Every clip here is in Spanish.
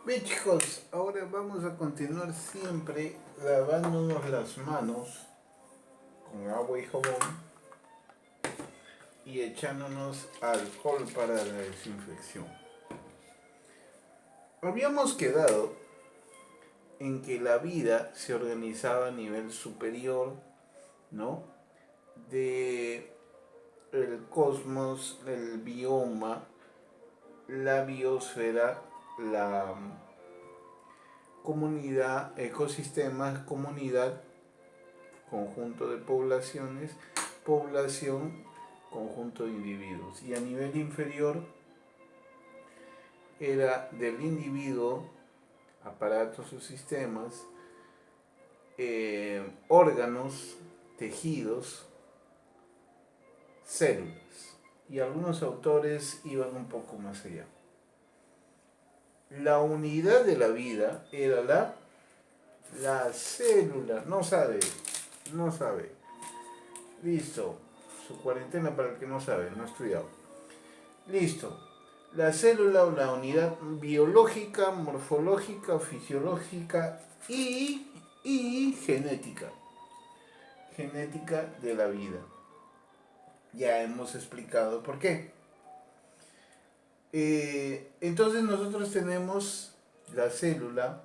Bien chicos, ahora vamos a continuar siempre lavándonos las manos con agua y jabón y echándonos alcohol para la desinfección. Habíamos quedado en que la vida se organizaba a nivel superior, ¿no? De el cosmos, el bioma, la biosfera, la comunidad, ecosistemas, comunidad, conjunto de poblaciones, población, conjunto de individuos. Y a nivel inferior era del individuo, aparatos o sistemas, órganos, tejidos, células. Y algunos autores iban un poco más allá. La unidad de la vida era la célula. No sabe, no sabe. Listo. Su cuarentena para el que no sabe, no ha estudiado. Listo. La célula o la unidad biológica, morfológica, fisiológica y genética. Genética de la vida. Ya hemos explicado por qué. Entonces nosotros tenemos la célula,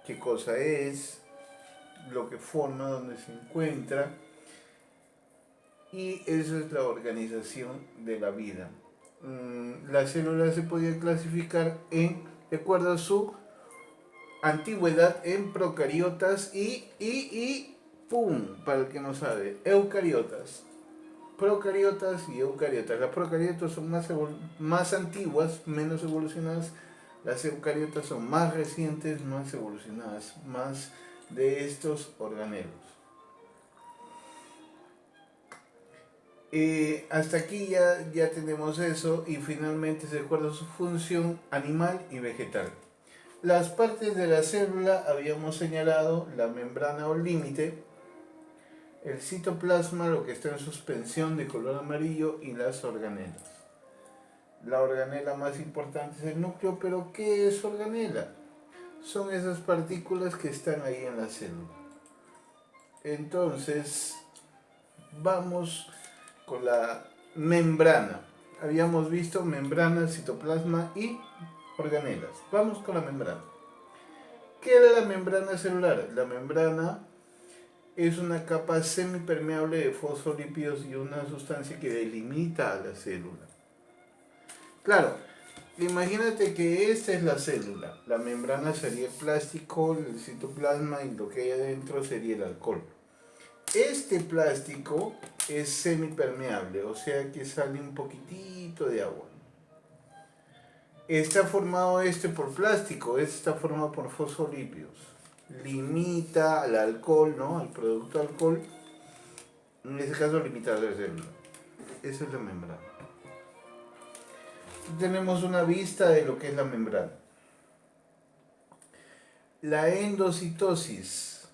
qué cosa es, lo que forma, dónde se encuentra, y eso es la organización de la vida. La célula se podía clasificar de acuerdo a su antigüedad en procariotas y ¡pum! Para el que no sabe, eucariotas. Procariotas y eucariotas. Las procariotas son más antiguas, menos evolucionadas. Las eucariotas son más recientes, más evolucionadas, más de estos organelos. Hasta aquí ya tenemos eso y finalmente se recuerda su función animal y vegetal. Las partes de la célula habíamos señalado la membrana o límite, el citoplasma, lo que está en suspensión de color amarillo, y las organelas. La organela más importante es el núcleo, pero ¿qué es organela? Son esas partículas que están ahí en la célula. Entonces, vamos con la membrana. Habíamos visto membrana, citoplasma y organelas. Vamos con la membrana. ¿Qué era la membrana celular? La membrana es una capa semipermeable de fosfolípidos y una sustancia que delimita a la célula. Claro, imagínate que esta es la célula. La membrana sería el plástico, el citoplasma, y lo que hay adentro sería el alcohol. Este plástico es semipermeable, o sea que sale un poquitito de agua. Está formado por plástico, está formado por fosfolípidos. Limita al alcohol, ¿no? Al producto alcohol. En este caso limita a la célula. Esa es la membrana. Tenemos una vista de lo que es la membrana. La endocitosis.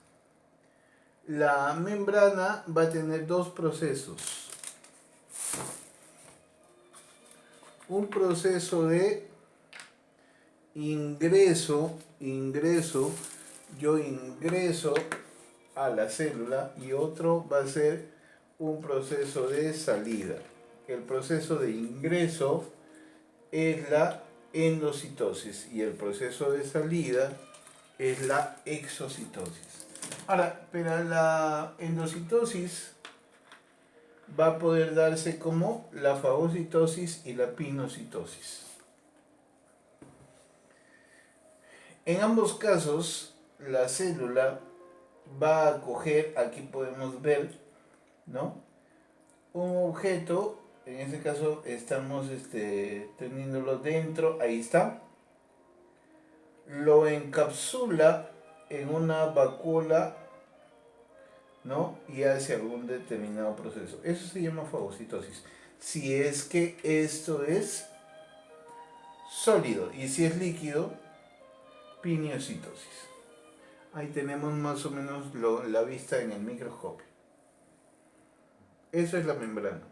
La membrana va a tener dos procesos. Un proceso de ingreso, yo ingreso a la célula, y otro va a ser un proceso de salida. El proceso de ingreso es la endocitosis y el proceso de salida es la exocitosis. Ahora, pero la endocitosis va a poder darse como la fagocitosis y la pinocitosis. En ambos casos, la célula va a coger, aquí podemos ver, ¿no? Un objeto, en este caso estamos teniéndolo dentro, ahí está. Lo encapsula en una vacuola, ¿no? Y hace algún determinado proceso. Eso se llama fagocitosis. Si es que esto es sólido, y si es líquido, pinocitosis. Ahí tenemos más o menos la vista en el microscopio. Eso es la membrana.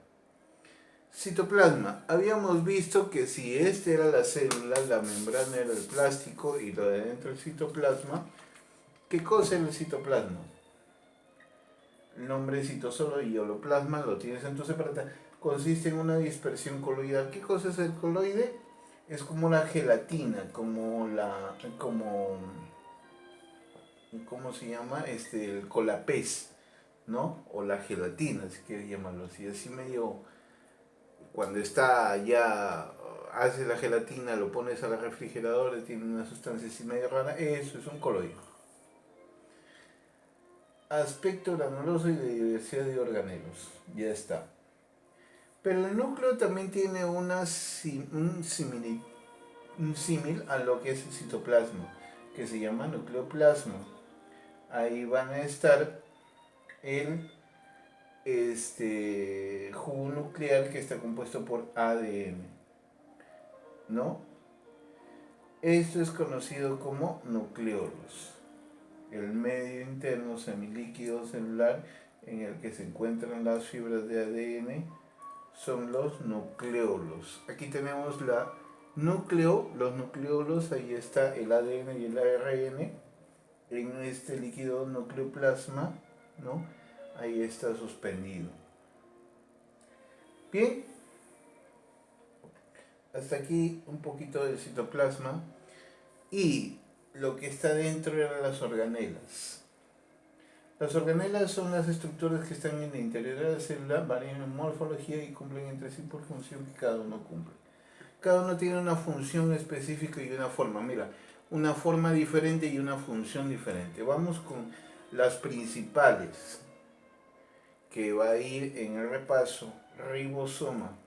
Citoplasma. Habíamos visto que si esta era la célula, la membrana era el plástico y lo de adentro el citoplasma. ¿Qué cosa es el citoplasma? El nombre es citosolo y holoplasma, lo tienes en tu separata. Consiste en una dispersión coloidal. ¿Qué cosa es el coloide? Es como la gelatina, ¿cómo se llama? El colapés, ¿no? O la gelatina, si quieres llamarlo así. Así medio, cuando está ya, haces la gelatina, lo pones a la refrigeradora, tiene una sustancia así medio rara, eso es un coloide. Aspecto granuloso y de diversidad de organelos, ya está. Pero el núcleo también tiene un símil a lo que es el citoplasma, que se llama nucleoplasma. Ahí van a estar el jugo nuclear que está compuesto por ADN, ¿no? Esto es conocido como nucleolos, el medio interno semilíquido celular en el que se encuentran las fibras de ADN son los nucleolos. Aquí tenemos los nucleolos, ahí está el ADN y el ARN en este líquido nucleoplasma, ¿no? Ahí está suspendido. Bien, hasta aquí un poquito del citoplasma y lo que está dentro eran las organelas. Las organelas son las estructuras que están en el interior de la célula, varían en morfología y cumplen entre sí por función que cada uno cumple. Cada uno tiene una función específica y una forma. Mira, una forma diferente y una función diferente. Vamos con las principales, que va a ir en el repaso. Ribosoma.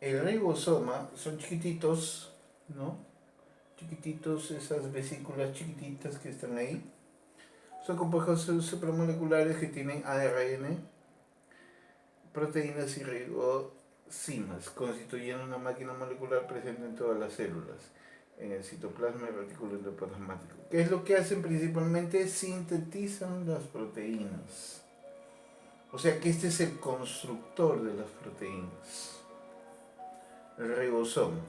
El ribosoma son chiquititos, ¿no? Chiquititos, esas vesículas chiquititas que están ahí. Son complejos supramoleculares que tienen ARN, proteínas y ribosinas, constituyendo una máquina molecular presente en todas las células, en el citoplasma y retículo endoplasmático. ¿Qué es lo que hacen principalmente? Sintetizan las proteínas. O sea que este es el constructor de las proteínas. El ribosoma,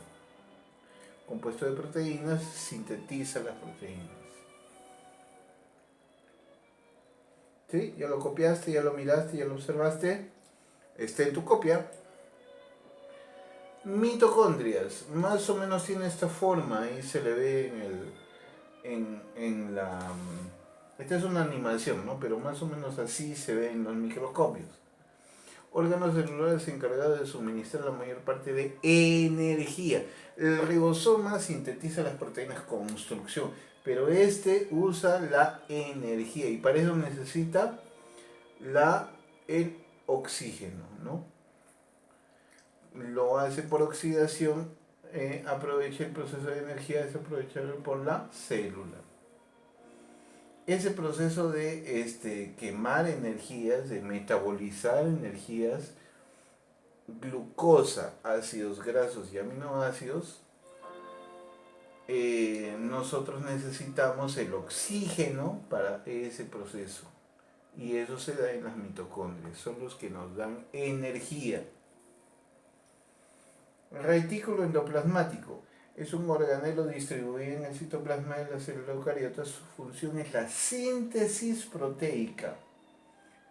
compuesto de proteínas, sintetiza las proteínas. ¿Sí? Ya lo copiaste, ya lo miraste, ya lo observaste. Está en tu copia. Mitocondrias, más o menos tiene esta forma, ahí se le ve en la... Esta es una animación, ¿no? Pero más o menos así se ve en los microscopios. Órganos celulares encargados de suministrar la mayor parte de energía. El ribosoma sintetiza las proteínas con construcción, pero este usa la energía y para eso necesita el oxígeno, ¿no? Lo hace por oxidación, aprovecha el proceso de energía desaprovechado por la célula. Ese proceso de quemar energías, de metabolizar energías, glucosa, ácidos grasos y aminoácidos, nosotros necesitamos el oxígeno para ese proceso. Y eso se da en las mitocondrias, son los que nos dan energía. Retículo endoplasmático. Es un organelo distribuido en el citoplasma de la célula eucariota. Su función es la síntesis proteica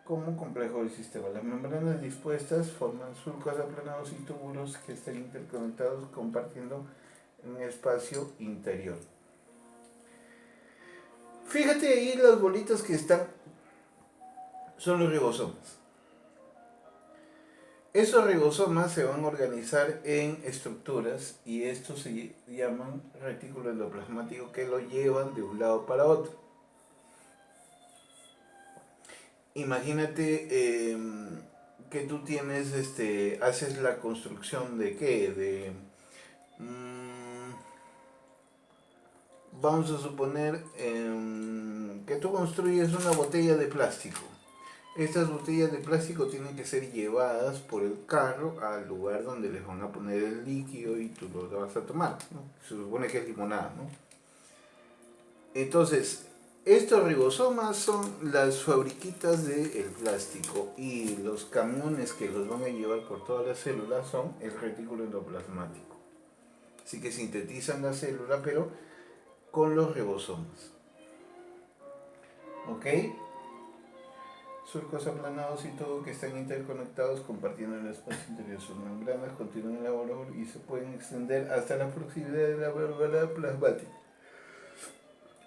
como complejo del sistema. Las membranas dispuestas forman surcos aplanados y túbulos que están interconectados compartiendo un espacio interior. Fíjate ahí las bolitas que están, son los ribosomas. Esos ribosomas se van a organizar en estructuras y estos se llaman retículo endoplasmático que lo llevan de un lado para otro. Imagínate que tú tienes, haces la construcción de qué, vamos a suponer que tú construyes una botella de plástico. Estas botellas de plástico tienen que ser llevadas por el carro al lugar donde les van a poner el líquido y tú lo vas a tomar, ¿no? Se supone que es limonada, ¿no? Entonces, Estos ribosomas son las fabriquitas del plástico y los camiones que los van a llevar por todas las células son el retículo endoplasmático. Así que sintetizan la célula, pero con los ribosomas. ¿Ok? Surcos aplanados y todo que están interconectados compartiendo el espacio interior. Sus membranas continúan en la labor y se pueden extender hasta la proximidad de la válvula plasmática.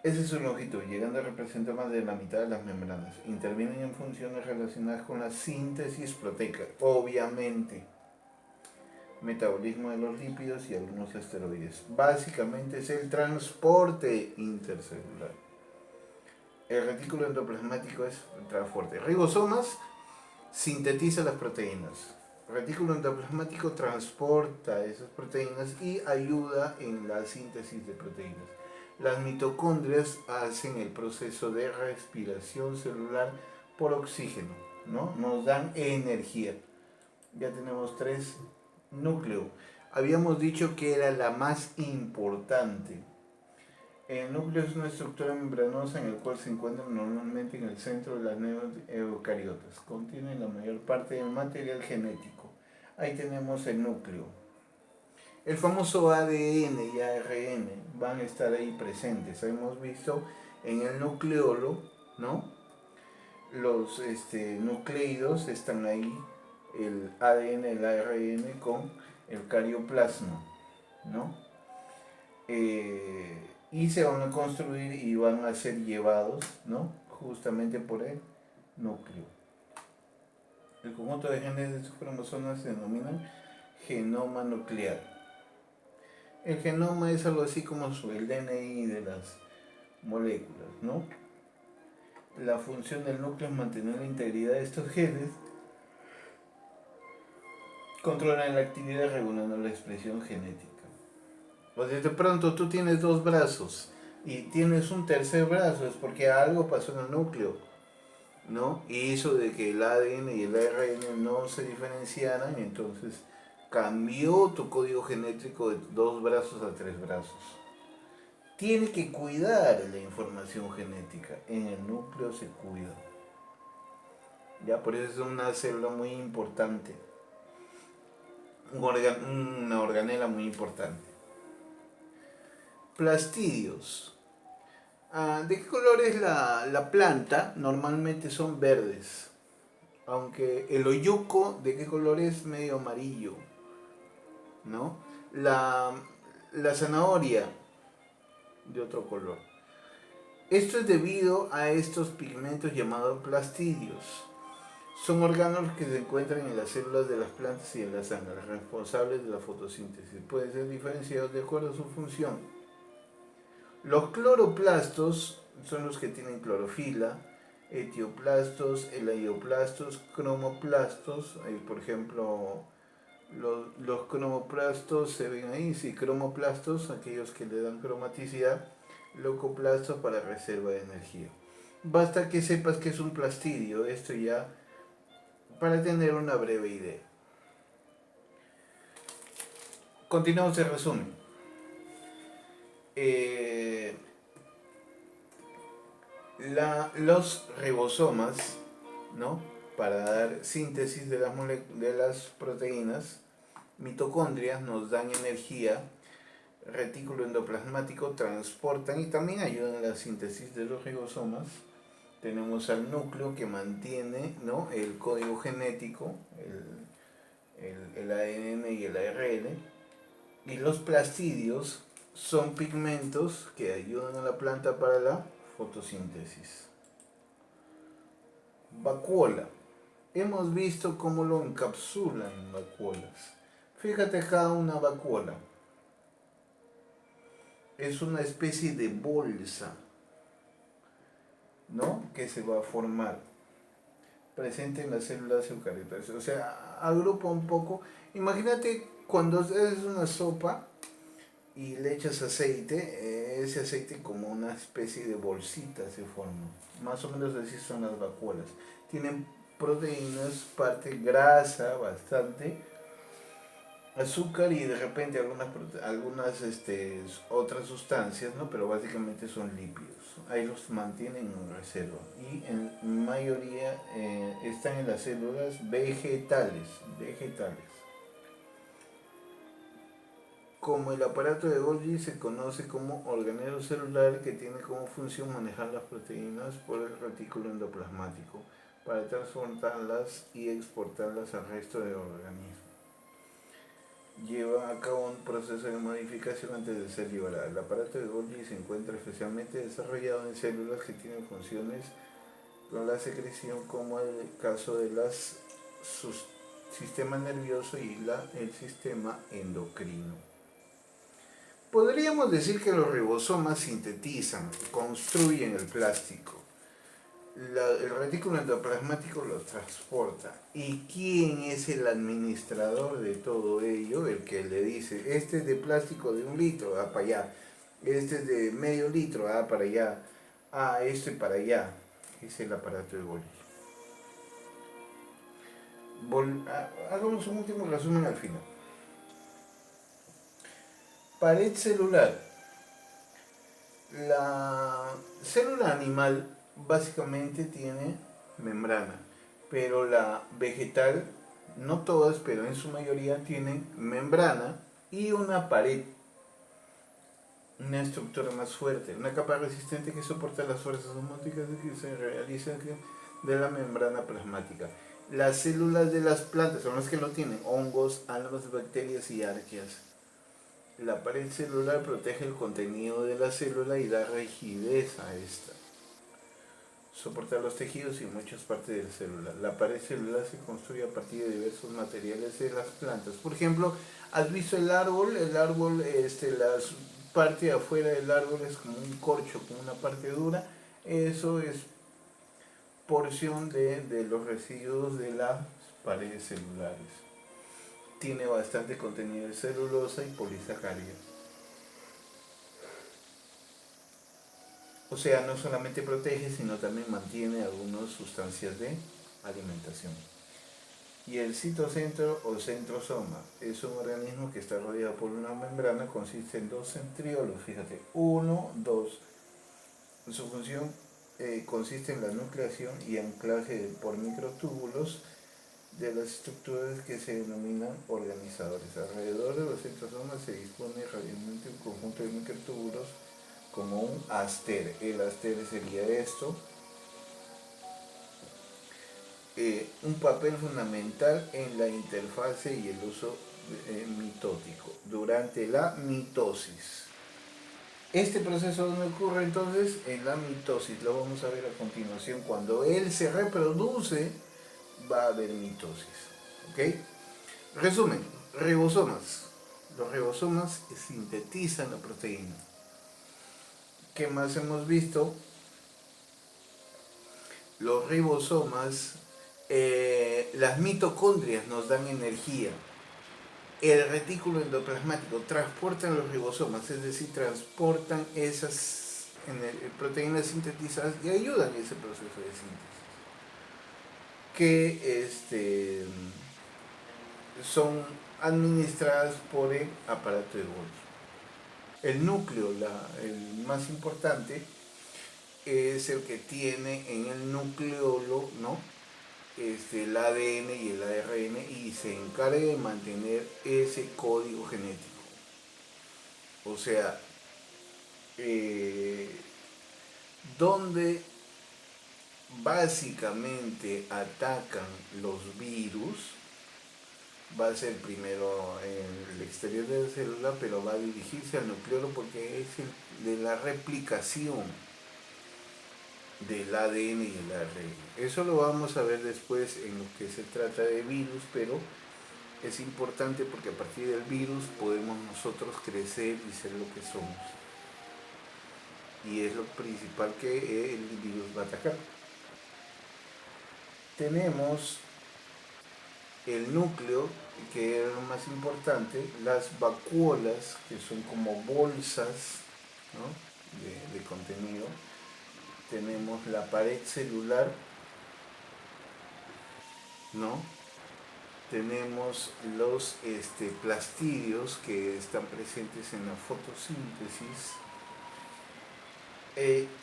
Ese es su longitud, llegando a representar más de la mitad de las membranas. Intervienen en funciones relacionadas con la síntesis proteica, obviamente, metabolismo de los lípidos y algunos esteroides. Básicamente es el transporte intercelular. El retículo endoplasmático es el transporte. Ribosomas sintetiza las proteínas. El retículo endoplasmático transporta esas proteínas y ayuda en la síntesis de proteínas. Las mitocondrias hacen el proceso de respiración celular por oxígeno, ¿no? Nos dan energía. Ya tenemos 3 núcleos. Habíamos dicho que era la más importante. El núcleo es una estructura membranosa en el cual se encuentra normalmente en el centro de las eucariotas. Contiene la mayor parte del material genético. Ahí tenemos el núcleo. El famoso ADN y ARN van a estar ahí presentes. Hemos visto en el nucleolo, ¿no? Los nucleidos están ahí, el ADN, el ARN con el carioplasma, ¿no? Y se van a construir y van a ser llevados, ¿no? Justamente por el núcleo. El conjunto de genes de sus cromosomas se denomina genoma nuclear. El genoma es algo así como el DNI de las moléculas, ¿no? La función del núcleo es mantener la integridad de estos genes, controlan la actividad regulando la expresión genética. O sea, de pronto tú tienes 2 brazos y tienes un tercer brazo, es porque algo pasó en el núcleo, ¿no? Y hizo de que el ADN y el ARN no se diferenciaran, entonces cambió tu código genético de 2 brazos a 3 brazos. Tiene que cuidar la información genética, en el núcleo se cuida. Ya, por eso es una célula muy importante, una organela muy importante. Plastidios. ¿De qué color es la planta? Normalmente son verdes. Aunque el oyuco, ¿de qué color es? Medio amarillo, ¿no? La zanahoria, de otro color. Esto es debido a estos pigmentos llamados plastidios. Son órganos que se encuentran en las células de las plantas y en la sangre, responsables de la fotosíntesis. Pueden ser diferenciados de acuerdo a su función. Los cloroplastos son los que tienen clorofila, etioplastos, elaioplastos, cromoplastos. Por ejemplo, los cromoplastos se ven ahí, sí, cromoplastos, aquellos que le dan cromaticidad, leucoplastos para reserva de energía. Basta que sepas que es un plastidio, esto ya para tener una breve idea. Continuamos el resumen. Los ribosomas, ¿no? Para dar síntesis de las proteínas, mitocondrias nos dan energía, retículo endoplasmático transportan y también ayudan a la síntesis de los ribosomas. Tenemos al núcleo que mantiene, ¿no? El código genético, el ADN y el ARN. Y los plastidios son pigmentos que ayudan a la planta para la fotosíntesis. Vacuola. Hemos visto cómo lo encapsulan en vacuolas. Fíjate acá una vacuola. Es una especie de bolsa, ¿no? Que se va a formar presente en las células eucariotas. O sea, agrupa un poco. Imagínate cuando haces una sopa y le echas aceite, ese aceite como una especie de bolsita se forma. Más o menos así son las vacuolas. Tienen proteínas, parte grasa bastante, azúcar y de repente algunas otras sustancias, ¿no? Pero básicamente son lípidos. Ahí los mantienen en reserva y en mayoría están en las células vegetales. Como el aparato de Golgi se conoce como organelo celular que tiene como función manejar las proteínas por el retículo endoplasmático para transportarlas y exportarlas al resto del organismo. Lleva a cabo un proceso de modificación antes de ser liberado. El aparato de Golgi se encuentra especialmente desarrollado en células que tienen funciones con la secreción, como el caso de las sistema nervioso y el sistema endocrino. Podríamos decir que los ribosomas sintetizan, construyen el plástico. El retículo endoplasmático lo transporta. ¿Y quién es el administrador de todo ello? El que le dice, este es de plástico de 1 litro, va para allá. Este es de medio litro, va para allá. Este para allá. Es el aparato de Golgi. Hagamos un último resumen al final. Pared celular. La célula animal básicamente tiene membrana, pero la vegetal, no todas, pero en su mayoría tienen membrana y una pared, una estructura más fuerte, una capa resistente que soporta las fuerzas osmóticas que se realizan de la membrana plasmática. Las células de las plantas son las que lo tienen, hongos, algas, bacterias y arqueas. La pared celular protege el contenido de la célula y da rigidez a esta. Soporta los tejidos y muchas partes de la célula. La pared celular se construye a partir de diversos materiales de las plantas. Por ejemplo, ¿has visto el árbol? La parte de afuera del árbol es como un corcho, como una parte dura. Eso es porción de los residuos de las paredes celulares. Tiene bastante contenido de celulosa y polisacáridos. O sea, no solamente protege, sino también mantiene algunas sustancias de alimentación. Y el citocentro o centrosoma es un organismo que está rodeado por una membrana, consiste en 2 centriolos, fíjate, 1, 2. Su función consiste en la nucleación y anclaje por microtúbulos de las estructuras que se denominan organizadores. Alrededor de los centrosomas se dispone radialmente un conjunto de microtúbulos como un aster. El aster sería esto. Un papel fundamental en la interfase y el uso mitótico durante la mitosis. Este proceso no ocurre entonces en la mitosis, lo vamos a ver a continuación. Cuando él se reproduce, va a haber mitosis. ¿Ok? Resumen, ribosomas. Los ribosomas sintetizan la proteína. ¿Qué más hemos visto? Los ribosomas, las mitocondrias nos dan energía. El retículo endoplasmático transportan los ribosomas, es decir, transportan esas proteínas sintetizadas y ayudan en ese proceso de síntesis. Que son administradas por el aparato de Golgi. El núcleo, el más importante, es el que tiene en el nucleolo, ¿no? El ADN y el ARN y se encarga de mantener ese código genético. O sea, donde básicamente atacan los virus, va a ser primero en el exterior de la célula, pero va a dirigirse al nucleolo porque es el de la replicación del ADN y el ARN. Eso lo vamos a ver después en lo que se trata de virus, pero es importante porque a partir del virus podemos nosotros crecer y ser lo que somos. Y es lo principal que el virus va a atacar. Tenemos el núcleo, que es lo más importante, las vacuolas, que son como bolsas, ¿no? de contenido. Tenemos la pared celular, ¿no? tenemos los plastidios que están presentes en la fotosíntesis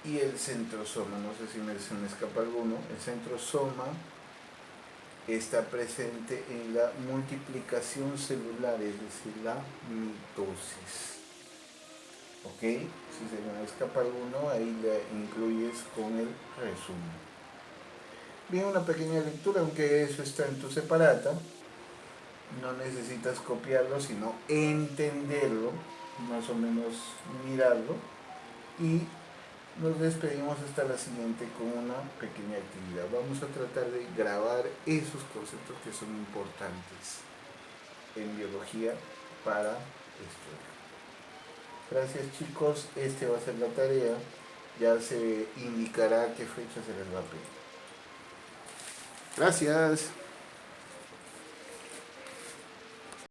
y el centrosoma. No sé si se me escapa alguno. El centrosoma está presente en la multiplicación celular, es decir, la mitosis. ¿Ok? Si se me escapa alguno, ahí le incluyes con el resumen. Bien, una pequeña lectura, aunque eso está en tu separata. No necesitas copiarlo, sino entenderlo, más o menos mirarlo. Y nos despedimos hasta la siguiente con una pequeña actividad. Vamos a tratar de grabar esos conceptos que son importantes en biología para estudiar. Gracias chicos, va a ser la tarea. Ya se indicará qué fecha se les va a pedir. Gracias.